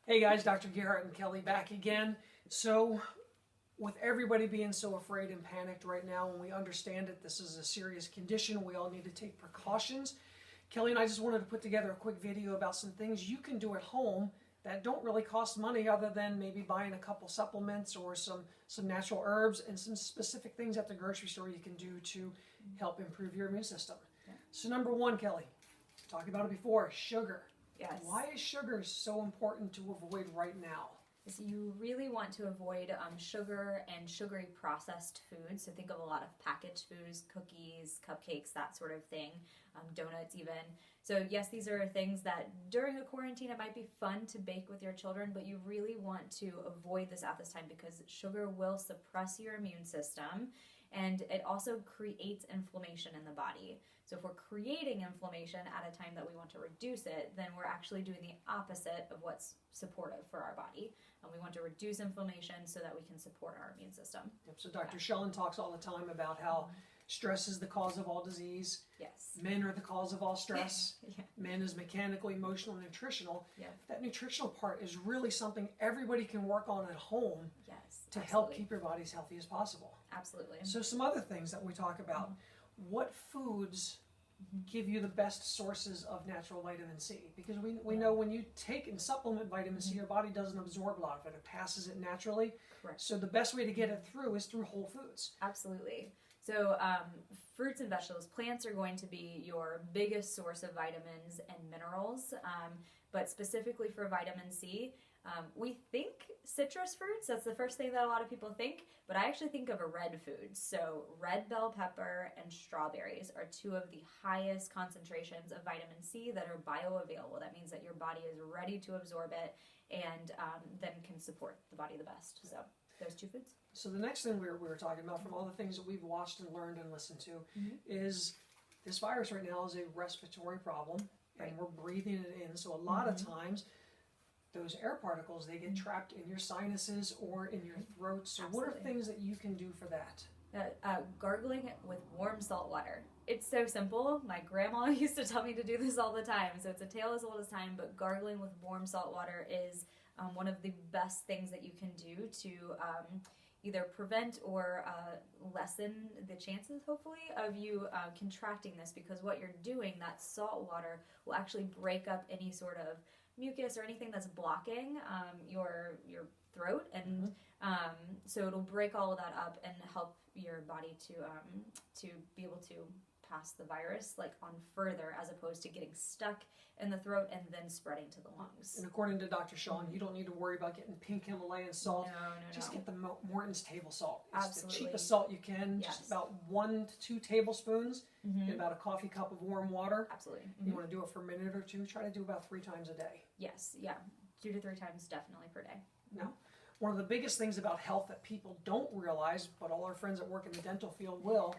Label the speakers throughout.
Speaker 1: Hey guys, Dr. Gerhardt and Kelly back again. So, with everybody being so afraid and panicked right now, and we understand that this is a serious condition, we all need to take precautions. Kelly and I just wanted to put together a quick video about some things you can do at home that don't really cost money other than maybe buying a couple supplements or some natural herbs and some specific things at the grocery store you can do to help improve your immune system.
Speaker 2: Yeah.
Speaker 1: So number one, Kelly, talked about it before, sugar.
Speaker 2: Yes.
Speaker 1: Why is sugar so important to avoid right now?
Speaker 2: So you really want to avoid sugar and sugary processed foods. So think of a lot of packaged foods, cookies, cupcakes, that sort of thing, donuts even. So yes, these are things that during a quarantine it might be fun to bake with your children, but you really want to avoid this at this time because sugar will suppress your immune system. And it also creates inflammation in the body. So if we're creating inflammation at a time that we want to reduce it, then we're actually doing the opposite of what's supportive for our body. And we want to reduce inflammation so that we can support our immune system.
Speaker 1: Yep. So Dr. Shellen talks all the time about how stress is the cause of all disease.
Speaker 2: Yes.
Speaker 1: Men are the cause of all stress.
Speaker 2: Yeah.
Speaker 1: Men is mechanical, emotional, nutritional.
Speaker 2: Yeah.
Speaker 1: That nutritional part is really something everybody can work on at home
Speaker 2: Yes.
Speaker 1: to
Speaker 2: Absolutely.
Speaker 1: help keep your body as healthy as possible.
Speaker 2: Absolutely.
Speaker 1: So some other things that we talk about. What foods give you the best sources of natural vitamin C? Because we know when you take and supplement vitamin C, your body doesn't absorb a lot of it. It passes it naturally.
Speaker 2: Correct.
Speaker 1: So the best way to get it through is through whole foods.
Speaker 2: Absolutely. So fruits and vegetables, plants are going to be your biggest source of vitamins and minerals, but specifically for vitamin C, we think citrus fruits, that's the first thing that a lot of people think, but I actually think of a red food. So red bell pepper and strawberries are two of the highest concentrations of vitamin C that are bioavailable. That means that your body is ready to absorb it and then can support the body the best. So those two foods.
Speaker 1: So the next thing we were talking about from all the things that we've watched and learned and listened to is this virus right now is a respiratory problem and we're breathing it in. So a lot of times those air particles, they get trapped in your sinuses or in your throat. So what are things that you can do for that?
Speaker 2: Gargling with warm salt water. It's so simple. My grandma used to tell me to do this all the time. So it's a tale as old as time, but gargling with warm salt water is one of the best things that you can do to either prevent or lessen the chances, hopefully, of you contracting this, because what you're doing, that salt water will actually break up any sort of mucus or anything that's blocking your throat, and so it'll break all of that up and help your body to be able to pass the virus on further, as opposed to getting stuck in the throat and then spreading to the lungs.
Speaker 1: And according to Dr. Shawn, you don't need to worry about getting pink Himalayan salt.
Speaker 2: No.
Speaker 1: Just get the Morton's table salt. It's
Speaker 2: Absolutely.
Speaker 1: the cheapest salt you can.
Speaker 2: Yes.
Speaker 1: Just about 1 to 2 tablespoons in about a coffee cup of warm water.
Speaker 2: Absolutely.
Speaker 1: You want to do it for a minute or two. Try to do about 3 times a day.
Speaker 2: Yes, yeah. 2 to 3 times definitely per day.
Speaker 1: Now, one of the biggest things about health that people don't realize, but all our friends that work in the dental field will,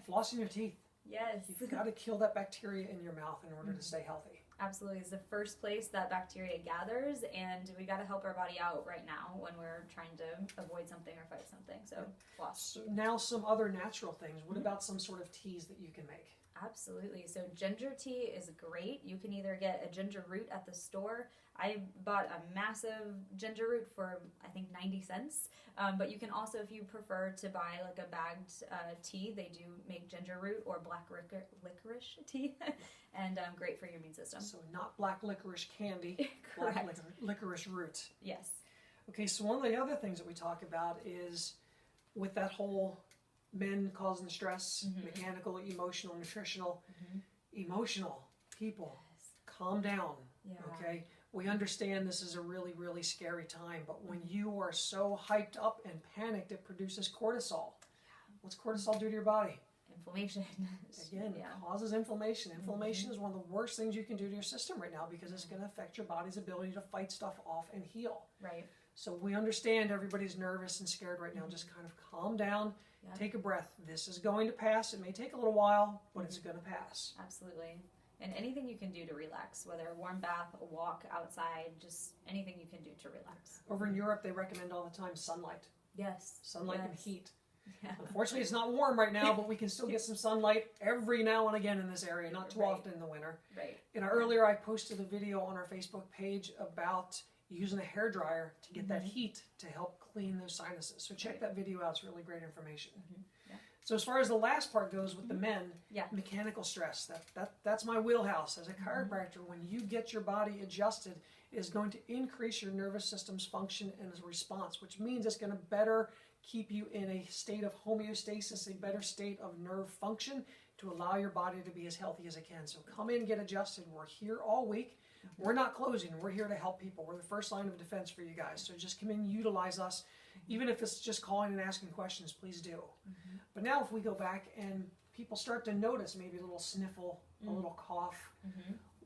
Speaker 1: flossing your teeth.
Speaker 2: Yes.
Speaker 1: You've got to kill that bacteria in your mouth in order to stay healthy.
Speaker 2: Absolutely. It's the first place that bacteria gathers, and we got to help our body out right now when we're trying to avoid something or fight something. So floss.
Speaker 1: So now some other natural things. What about some sort of teas that you can make?
Speaker 2: Absolutely. So ginger tea is great. You can either get a ginger root at the store. I bought a massive ginger root for, I think, 90 cents. But you can also, if you prefer to buy a bagged tea, they do make ginger root or black licorice tea, and great for your immune system.
Speaker 1: So not black licorice candy, black licorice root.
Speaker 2: Yes.
Speaker 1: Okay, so one of the other things that we talk about is with that whole men causing stress, mechanical, emotional, nutritional, emotional people, calm down, okay? We understand this is a really, really scary time, but when you are so hyped up and panicked, it produces cortisol. What's cortisol do to your body?
Speaker 2: Inflammation.
Speaker 1: Again, it causes inflammation. Inflammation is one of the worst things you can do to your system right now because it's going to affect your body's ability to fight stuff off and heal.
Speaker 2: Right.
Speaker 1: So we understand everybody's nervous and scared right now. Just kind of calm down, take a breath. This is going to pass. It may take a little while, but it's going to pass.
Speaker 2: Absolutely. And anything you can do to relax, whether a warm bath, a walk outside, just anything you can do to relax.
Speaker 1: Over in Europe, they recommend all the time sunlight.
Speaker 2: Yes.
Speaker 1: Sunlight and heat.
Speaker 2: Yeah.
Speaker 1: Unfortunately, it's not warm right now, but we can still get some sunlight every now and again in this area, not too often in the winter.
Speaker 2: Right.
Speaker 1: And earlier, I posted a video on our Facebook page about using a hair dryer to get that heat to help clean those sinuses. So check that video out. It's really great information.
Speaker 2: Yeah.
Speaker 1: So as far as the last part goes with the men, mechanical stress, that's my wheelhouse. As a chiropractor, when you get your body adjusted, it is going to increase your nervous system's function and response, which means it's going to better keep you in a state of homeostasis, a better state of nerve function to allow your body to be as healthy as it can. So come in and get adjusted. We're here all week. We're not closing. We're here to help people. We're the first line of defense for you guys. So just come in, utilize us. Even if it's just calling and asking questions, please do. But now if we go back and people start to notice maybe a little sniffle, a little cough,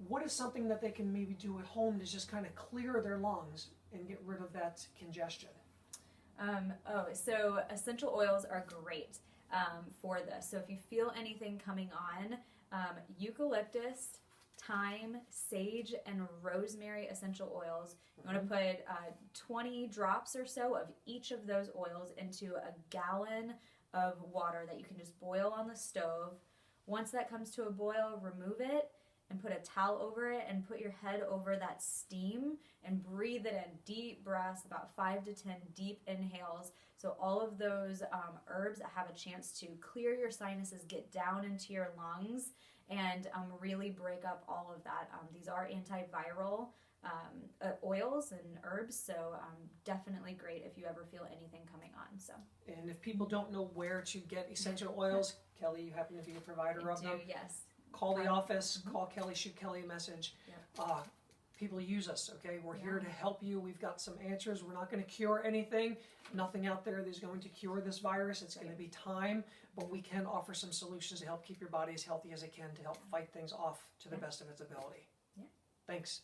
Speaker 1: what is something that they can maybe do at home to just kind of clear their lungs and get rid of that congestion?
Speaker 2: So essential oils are great for this. So if you feel anything coming on, eucalyptus, thyme, sage, and rosemary essential oils. You want to put 20 drops or so of each of those oils into a gallon of water that you can just boil on the stove. Once that comes to a boil, remove it and put a towel over it and put your head over that steam and breathe it in. Deep breaths, about 5 to 10 deep inhales. So all of those herbs that have a chance to clear your sinuses, get down into your lungs, and really break up all of that. These are antiviral oils and herbs, so definitely great if you ever feel anything coming on. So,
Speaker 1: and if people don't know where to get essential oils, Kelly, you happen to be a provider of them.
Speaker 2: Yes.
Speaker 1: Call the office, call Kelly, shoot Kelly a message. People use us, okay? We're here to help you. We've got some answers. We're not going to cure anything. Nothing out there that's going to cure this virus. It's going to be time, but we can offer some solutions to help keep your body as healthy as it can to help fight things off to the best of its ability.
Speaker 2: Yeah.
Speaker 1: Thanks.